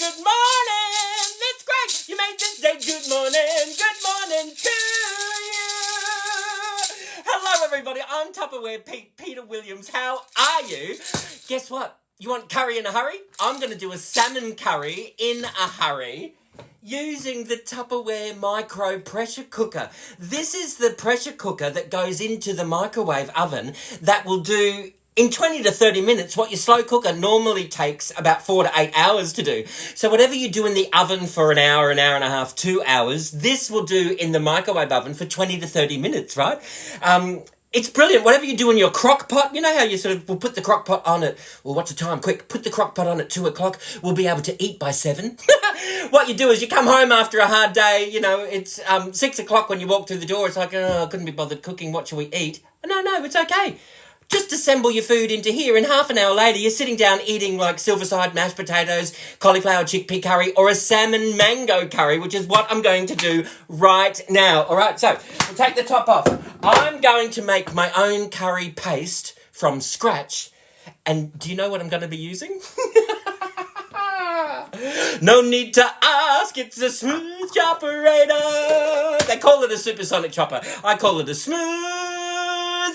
good morning. That's great. You made this day. Good morning to you. Hello, everybody. I'm Tupperware Peter Williams. How are you? Guess what? You want curry in a hurry? I'm going to do a salmon curry in a hurry using the Tupperware micro pressure cooker. This is the pressure cooker that goes into the microwave oven that will do in 20 to 30 minutes what your slow cooker normally takes about 4 to 8 hours to do. So whatever you do in the oven for an hour and a half, 2 hours, this will do in the microwave oven for 20 to 30 minutes, right? It's brilliant. Whatever you do in your crock pot, you know how you sort of will put the crock pot on at, well, what's the time? Quick, put the crock pot on at 2 o'clock. We'll be able to eat by 7. What you do is you come home after a hard day, you know, it's 6 o'clock when you walk through the door. It's like, oh, I couldn't be bothered cooking. What shall we eat? No, it's okay. Just assemble your food into here, and half an hour later, you're sitting down eating like silverside mashed potatoes, cauliflower chickpea curry, or a salmon mango curry, which is what I'm going to do right now. All right, so we'll take the top off. I'm going to make my own curry paste from scratch. And do you know what I'm going to be using? No need to ask, it's a smooth chopperator. They call it a supersonic chopper. I call it a smooth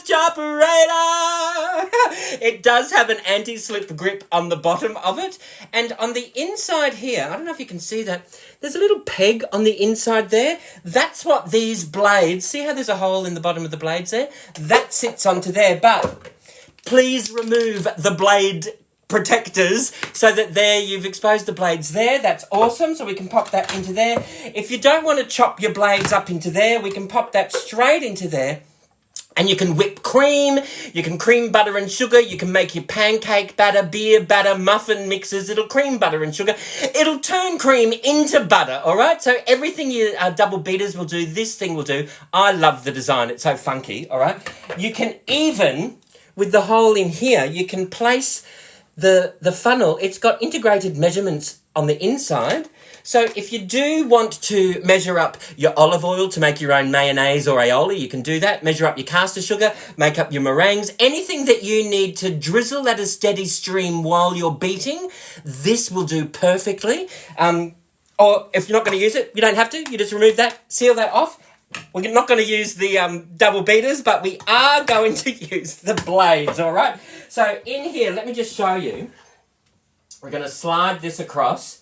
chopperator. It does have an anti-slip grip on the bottom of it. And on the inside here, I don't know if you can see that, there's a little peg on the inside there. That's what these blades, see how there's a hole in the bottom of the blades there? That sits onto there, but please remove the blade protectors so that there you've exposed the blades there. That's awesome. So we can pop that into there. If you don't want to chop your blades up into there, we can pop that straight into there. And you can whip cream, you can cream butter and sugar, you can make your pancake batter, beer batter, muffin mixes. It'll cream butter and sugar. It'll turn cream into butter, all right? So everything your double beaters will do, this thing will do. I love the design. It's so funky, all right? You can even, with the hole in here, you can place the funnel. It's got integrated measurements on the inside. So if you do want to measure up your olive oil to make your own mayonnaise or aioli, you can do that. Measure up your caster sugar, make up your meringues, anything that you need to drizzle at a steady stream while you're beating, this will do perfectly. Or if you're not going to use it, you don't have to. You just remove that, seal that off. We're not going to use the double beaters, but we are going to use the blades, all right? So in here, let me just show you. We're going to slide this across.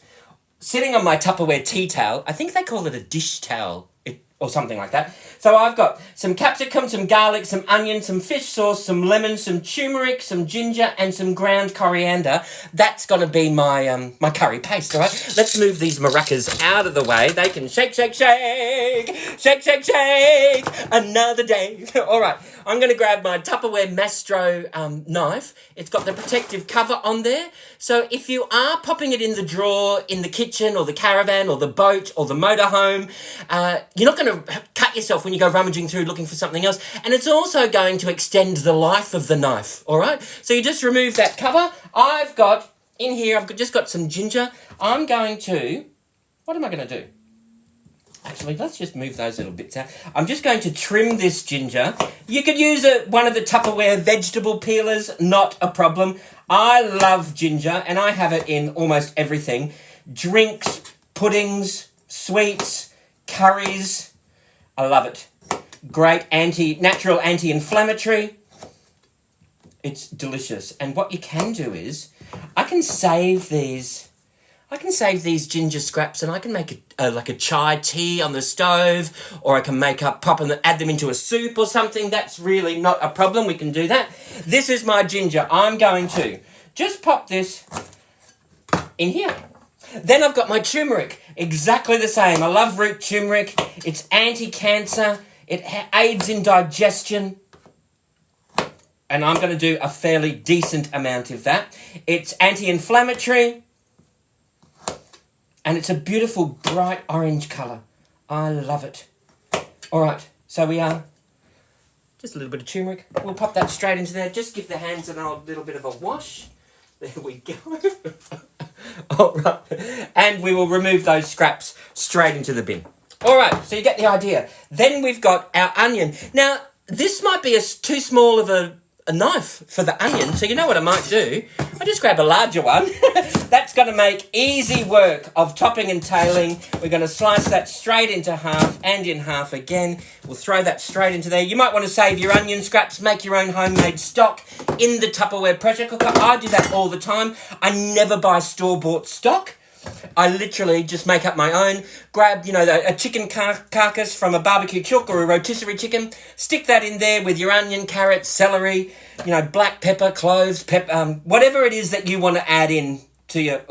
Sitting on my Tupperware tea towel, I think they call it a dish towel or something like that. So I've got some capsicum, some garlic, some onion, some fish sauce, some lemon, some turmeric, some ginger, and some ground coriander. That's going to be my my curry paste, all right? Let's move these maracas out of the way. They can shake, shake, shake, shake, shake, shake, another day. All right, I'm going to grab my Tupperware Mastro knife. It's got the protective cover on there. So if you are popping it in the drawer, in the kitchen, or the caravan, or the boat, or the motorhome, you're not going to cut yourself when you go rummaging through looking for something else. And it's also going to extend the life of the knife, all right? So you just remove that cover. I've got, in here, I've just got some ginger. I'm going to, what am I going to do? Actually, let's just move those little bits out. I'm just going to trim this ginger. You could use one of the Tupperware vegetable peelers, not a problem. I love ginger, and I have it in almost everything. Drinks, puddings, sweets, curries. I love it. Great natural anti-inflammatory. It's delicious. And what you can do is, I can save these ginger scraps, and I can make like a chai tea on the stove, or I can add them into a soup or something. That's really not a problem. We can do that. This is my ginger. I'm going to just pop this in here. Then I've got my turmeric, exactly the same. I love root turmeric. It's anti-cancer. It aids in digestion. And I'm going to do a fairly decent amount of that. It's anti-inflammatory. And it's a beautiful bright orange colour. I love it. All right, so we are just a little bit of turmeric. We'll pop that straight into there. Just give the hands a little bit of a wash. There we go. All right. And we will remove those scraps straight into the bin. All right, so you get the idea. Then we've got our onion. Now, this might be too small of a a knife for the onion. So you know what I might do? I just grab a larger one. That's going to make easy work of topping and tailing. We're going to slice that straight into half and in half again. We'll throw that straight into there. You might want to save your onion scraps, make your own homemade stock in the Tupperware pressure cooker. I do that all the time. I never buy store-bought stock. I literally just make up my own, grab, a chicken carcass from a barbecue chook or a rotisserie chicken, stick that in there with your onion, carrot, celery, black pepper, cloves, whatever it is that you want to add in to your,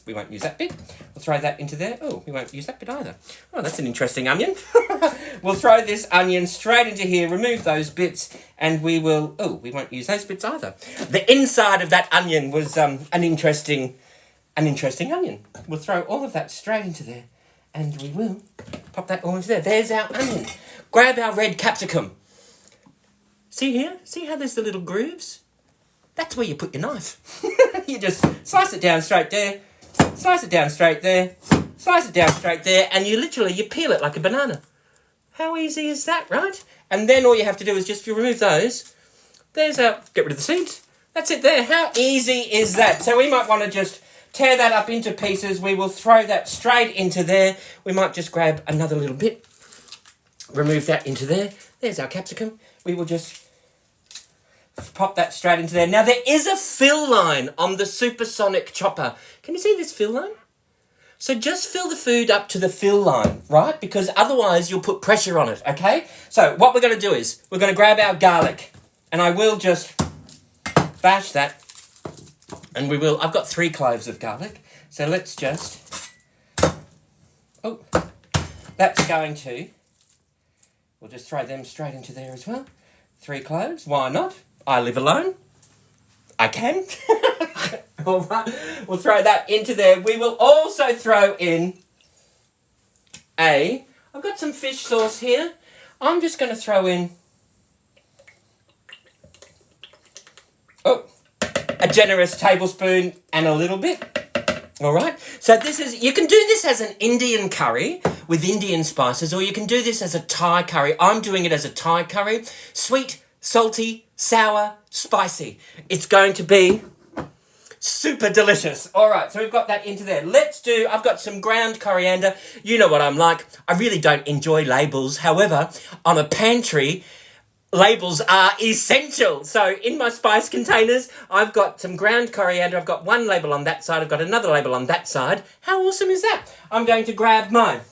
we won't use that bit. We'll throw that into there. Oh, we won't use that bit either. Oh, that's an interesting onion. We'll throw this onion straight into here, remove those bits, and we won't use those bits either. The inside of that onion was an interesting onion. We'll throw all of that straight into there, and we will pop that all into there. There's our onion. Grab our red capsicum. See here? See how there's the little grooves? That's where you put your knife. You just slice it down straight there, slice it down straight there, slice it down straight there, and you peel it like a banana. How easy is that, right? And then all you have to do is just remove those. Get rid of the seeds. That's it there. How easy is that? So we might want to just tear that up into pieces. We will throw that straight into there. We might just grab another little bit. Remove that into there. There's our capsicum. We will just pop that straight into there. Now, there is a fill line on the supersonic chopper. Can you see this fill line? So just fill the food up to the fill line, right? Because otherwise you'll put pressure on it, okay? So what we're going to do is we're going to grab our garlic, and I will just bash that. And I've got 3 cloves of garlic. So let's just, we'll just throw them straight into there as well. 3 cloves, why not? I live alone. I can. All right, we'll throw that into there. We will also throw in I've got some fish sauce here. I'm just going to throw in, a generous tablespoon and a little bit. All right. So you can do this as an Indian curry with Indian spices, or you can do this as a Thai curry. I'm doing it as a Thai curry. Sweet, salty, sour, spicy. It's going to be super delicious. All right. So we've got that into there. I've got some ground coriander. You know what I'm like. I really don't enjoy labels. However, I'm a pantry. Labels are essential. So in my spice containers, I've got some ground coriander. I've got one label on that side. I've got another label on that side. How awesome is that? I'm going to grab my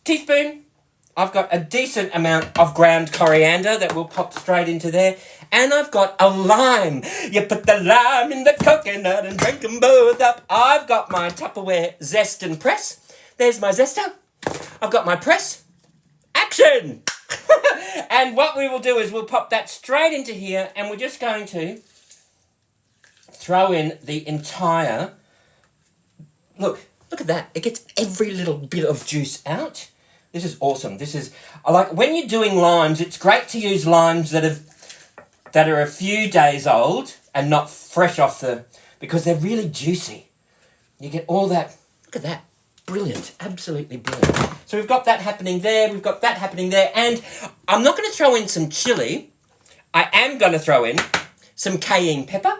teaspoon. I've got a decent amount of ground coriander that will pop straight into there. And I've got a lime. You put the lime in the coconut and drink them both up. I've got my Tupperware zest and press. There's my zester. I've got my press. Action! And what we will do is we'll pop that straight into here, and we're just going to throw in the entire, look at that. It gets every little bit of juice out. This is awesome. I like when you're doing limes, it's great to use limes that are a few days old and not fresh because they're really juicy. You get all that, look at that. Brilliant, absolutely brilliant. So we've got that happening there, we've got that happening there, and I'm not going to throw in some chili. I am going to throw in some cayenne pepper,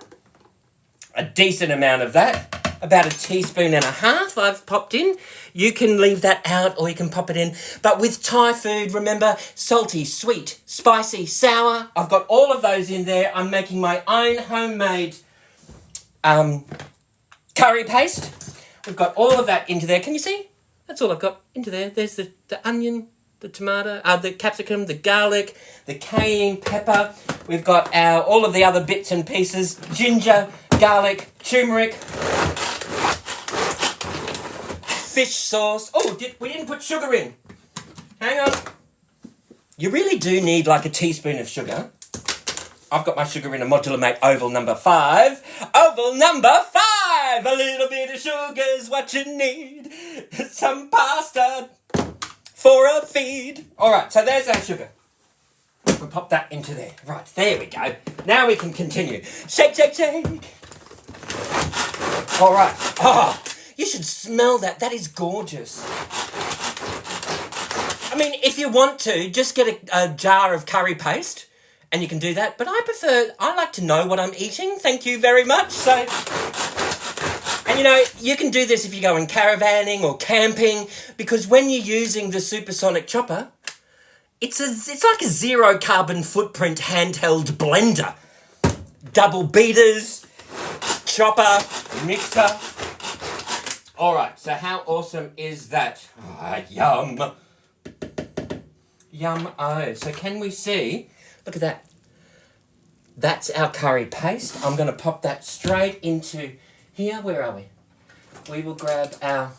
a decent amount of that, about 1.5 teaspoons I've popped in. You can leave that out or you can pop it in. But with Thai food, remember, salty, sweet, spicy, sour. I've got all of those in there. I'm making my own homemade curry paste. We've got all of that into there. Can you see? That's all I've got into there. There's the onion, the tomato, the capsicum, the garlic, the cayenne pepper. We've got all of the other bits and pieces. Ginger, garlic, turmeric, fish sauce. Oh, we didn't put sugar in. Hang on. You really do need like 1 teaspoon of sugar. I've got my sugar in a Modular Mate Oval number 5. Oval number 5! A little bit of sugar's what you need. Some pasta for a feed. Alright, so there's our sugar. We'll pop that into there. Right, there we go. Now we can continue. Shake, shake, shake. Alright. Oh, you should smell that. That is gorgeous. I mean, if you want to, just get a jar of curry paste and you can do that. But I like to know what I'm eating. Thank you very much. So, and you know, you can do this if you're going caravanning or camping, because when you're using the supersonic chopper, it's like a zero carbon footprint handheld blender. Double beaters, chopper, mixer. All right, so how awesome is that? Yum. Yum-o. So can we see? Look at that. That's our curry paste. I'm going to pop that straight into here. Where are we? We will grab our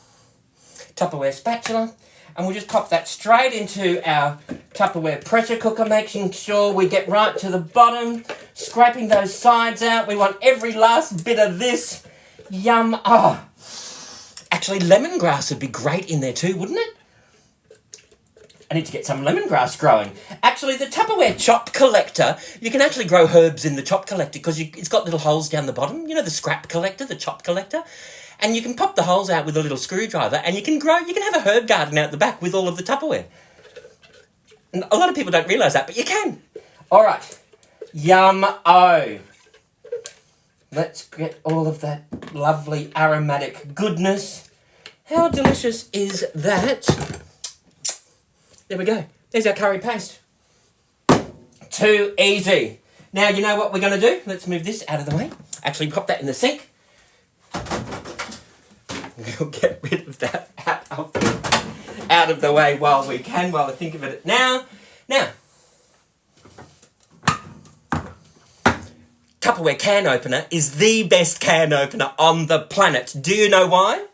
Tupperware spatula and we'll just pop that straight into our Tupperware pressure cooker, making sure we get right to the bottom, scraping those sides out. We want every last bit of this. Yum. Oh. Actually, lemongrass would be great in there too, wouldn't it? I need to get some lemongrass growing. Actually, the Tupperware chop collector, you can actually grow herbs in the chop collector because it's got little holes down the bottom. You know, the scrap collector, the chop collector? And you can pop the holes out with a little screwdriver and you can have a herb garden out the back with all of the Tupperware. And a lot of people don't realise that, but you can. All right. Yum-o. Let's get all of that lovely aromatic goodness. How delicious is that? There we go. There's our curry paste. Too easy. Now, you know what we're going to do? Let's move this out of the way. Actually, pop that in the sink. We'll get rid of that out of the way while we can, while I think of it now. Now, Tupperware can opener is the best can opener on the planet. Do you know why?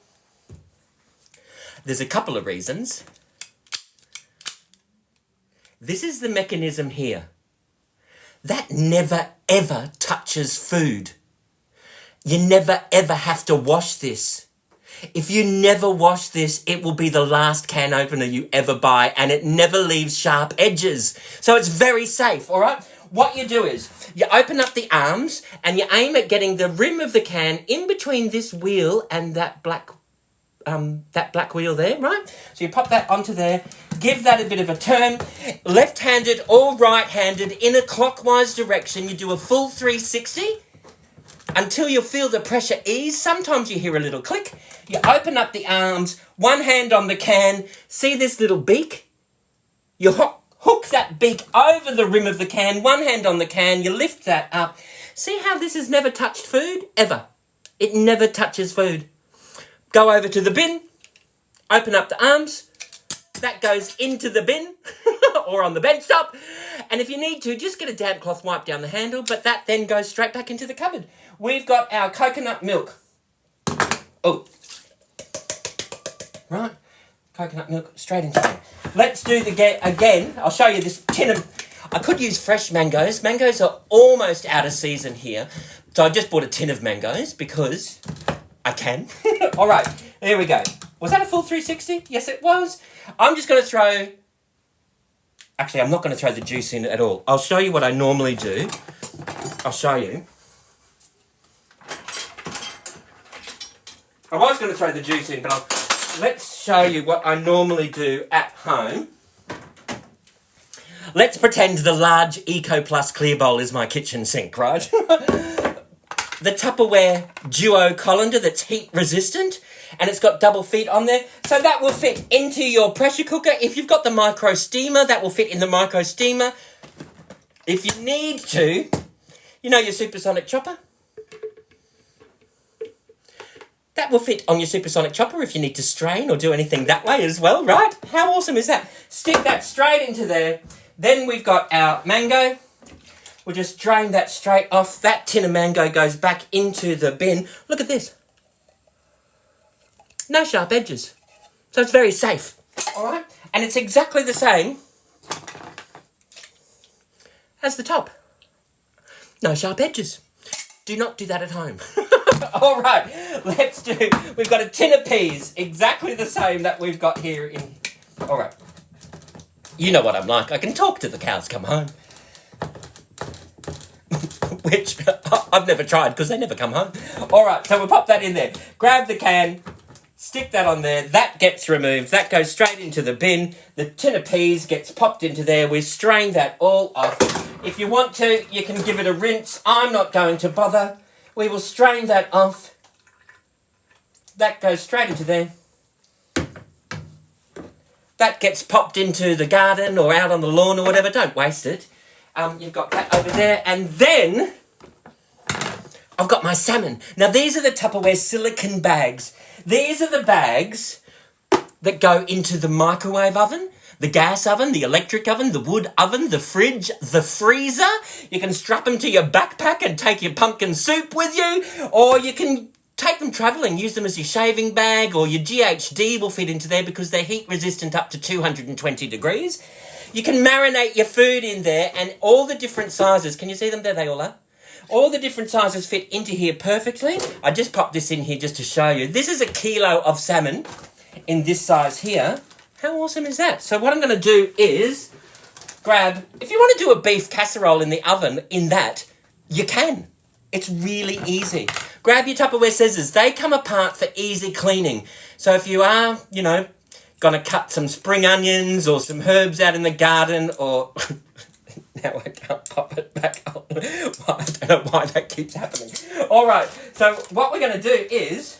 There's a couple of reasons. This is the mechanism here. That never ever touches food. You never ever have to wash this. If you never wash this, it will be the last can opener you ever buy, and it never leaves sharp edges. So it's very safe, all right? What you do is you open up the arms and you aim at getting the rim of the can in between this wheel and that black wheel there, right? So you pop that onto there, give that a bit of a turn, left-handed or right-handed in a clockwise direction. You do a full 360 until you feel the pressure ease. Sometimes you hear a little click. You open up the arms, one hand on the can. See this little beak? You hook that beak over the rim of the can, one hand on the can, you lift that up. See how this has never touched food? Ever. It never touches food. Go over to the bin, open up the arms, that goes into the bin or on the bench top. And if you need to, just get a damp cloth, wipe down the handle, but that then goes straight back into the cupboard. We've got our coconut milk. Oh, right, coconut milk straight into there. Let's do again. I'll show you this tin of... I could use fresh mangoes. Mangoes are almost out of season here. So I just bought a tin of mangoes because I can. All right, there we go. Was that a full 360? Yes, it was. I'm just going to throw... Actually, I'm not going to throw the juice in at all. I'll show you what I normally do. I'll show you. I was going to throw the juice in, but let's show you what I normally do at home. Let's pretend the large Eco Plus clear bowl is my kitchen sink, right? The Tupperware Duo colander that's heat resistant, and it's got double feet on there. So that will fit into your pressure cooker. If you've got the micro steamer, that will fit in the micro steamer. If you need to, you know your supersonic chopper? That will fit on your supersonic chopper if you need to strain or do anything that way as well, right? How awesome is that? Stick that straight into there. Then we've got our mango. We'll just drain that straight off. That tin of mango goes back into the bin. Look at this. No sharp edges. So it's very safe. All right? And it's exactly the same as the top. No sharp edges. Do not do that at home. All right, we've got a tin of peas, exactly the same that we've got here in... All right. You know what I'm like. I can talk till the cows come home. Which I've never tried because they never come home. All right, so we'll pop that in there. Grab the can, Stick that on there. That gets removed. That goes straight into the bin. The tin of peas gets popped into there. We strain that all off. If you want to, you can give it a rinse. I'm not going to bother. We will strain that off. That goes straight into there. That gets popped into the garden or out on the lawn or whatever. Don't waste it. You've got that over there. And then I've got my salmon. Now, these are the Tupperware silicone bags. These are the bags that go into the microwave oven, the gas oven, the electric oven, the wood oven, the fridge, the freezer. You can strap them to your backpack and take your pumpkin soup with you, or you can take them travelling, use them as your shaving bag, or your GHD will fit into there because they're heat resistant up to 220 degrees. You can marinate your food in there, and all the different sizes, can you see them? There they all are. All the different sizes fit into here perfectly. I just popped this in here just to show you. This is a kilo of salmon in this size here. How awesome is that? So what I'm going to do is grab, if you want to do a beef casserole in the oven in that, you can. It's really easy. Grab your Tupperware scissors. They come apart for easy cleaning. So if you are, you know, going to cut some spring onions or some herbs out in the garden or... Now I can't pop it back up. I don't know why that keeps happening. All right, so what we're going to do is...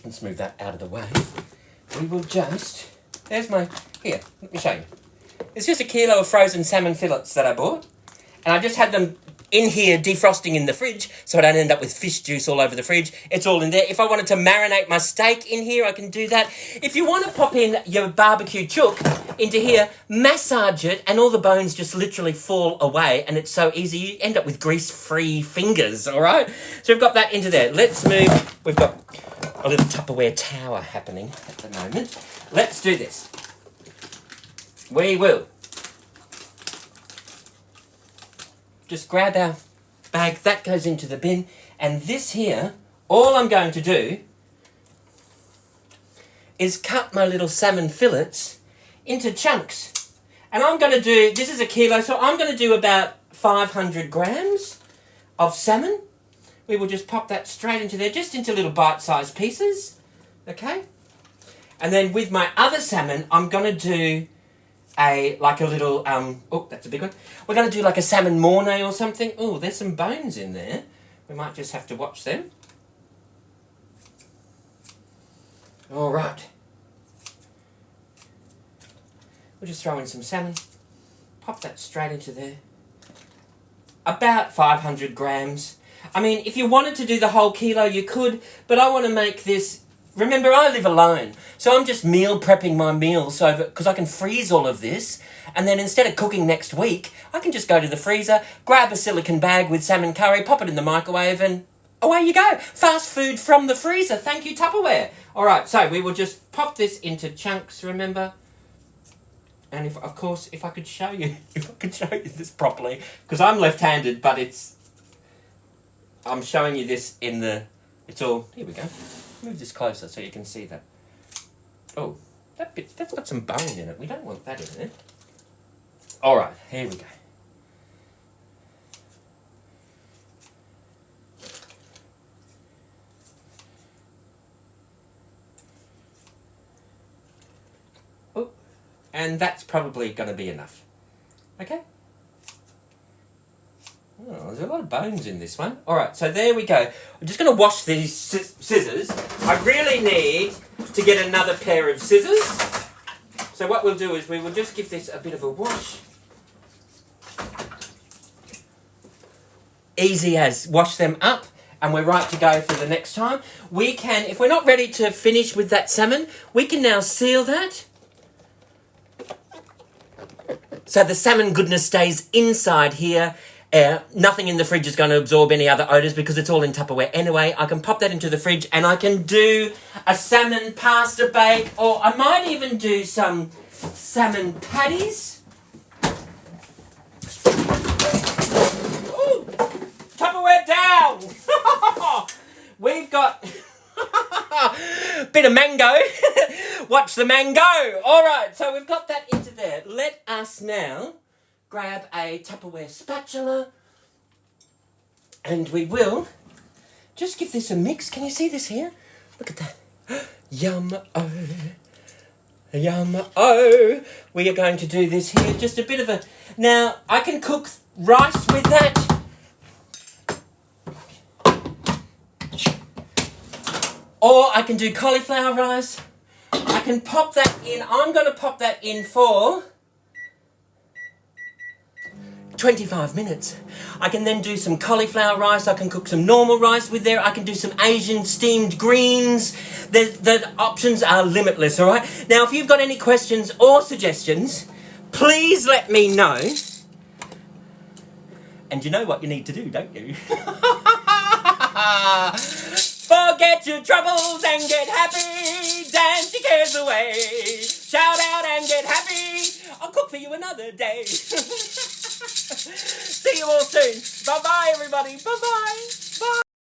Let's move that out of the way. We will just... There's my... Here, let me show you. It's just a kilo of frozen salmon fillets that I bought. And I just had them in here defrosting in the fridge so I don't end up with fish juice all over the fridge. It's all in there. If I wanted to marinate my steak in here, I can do that. If you want to pop in your barbecue chook into here, massage it, and all the bones just literally fall away, and it's so easy. You end up with grease-free fingers, all right? So we've got that into there. Let's move. We've got a little Tupperware tower happening at the moment. Let's do this. We will just grab our bag. That goes into the bin. And this here, all I'm going to do is cut my little salmon fillets into chunks. And I'm going to do, this is a kilo, so I'm going to do about 500 grams of salmon. We will just pop that straight into there, just into little bite-sized pieces. Okay? And then with my other salmon, I'm going to do a little, oh, that's a big one. We're going to do like a salmon mornay or something. Oh, there's some bones in there. We might just have to watch them. All right. We'll just throw in some salmon. Pop that straight into there. About 500 grams. I mean, if you wanted to do the whole kilo, you could, but I want to make this... Remember, I live alone, so I'm just meal prepping my meals because I can freeze all of this, and then instead of cooking next week, I can just go to the freezer, grab a silicone bag with salmon curry, pop it in the microwave, and away you go. Fast food from the freezer. Thank you, Tupperware. All right, so we will just pop this into chunks, remember? And if I could show you, this properly, because I'm left-handed, but I'm showing you this in the, here we go. Move this closer so you can see that. Oh, that's got some bone in it. We don't want that in there. All right, here we go. Oh, and that's probably going to be enough. Okay? Oh, there's a lot of bones in this one. All right, so there we go. I'm just going to wash these scissors. I really need to get another pair of scissors. So what we'll do is we will just give this a bit of a wash. Easy as. Wash them up, and we're right to go for the next time. We can, if we're not ready to finish with that salmon, we can now seal that. So the salmon goodness stays inside here. Nothing in the fridge is going to absorb any other odours because it's all in Tupperware anyway. I can pop that into the fridge and I can do a salmon pasta bake, or I might even do some salmon patties. Ooh, Tupperware down! We've got bit of mango. Watch the mango. All right, so we've got that into there. Let us now grab a Tupperware spatula and we will just give this a mix. Can you see this here? Look at that. Yum-oh. Yum-oh. We are going to do this here. Just a bit of a... Now, I can cook rice with that. Or I can do cauliflower rice. I can pop that in. I'm going to pop that in for 25 minutes. I can then do some cauliflower rice. I can cook some normal rice with there. I can do some Asian steamed greens. The options are limitless, all right? Now, if you've got any questions or suggestions, please let me know. And you know what you need to do, don't you? Forget your troubles and get happy. Dance your cares away. Shout out and get happy. I'll cook for you another day. See you all soon. Bye-bye, everybody. Bye-bye.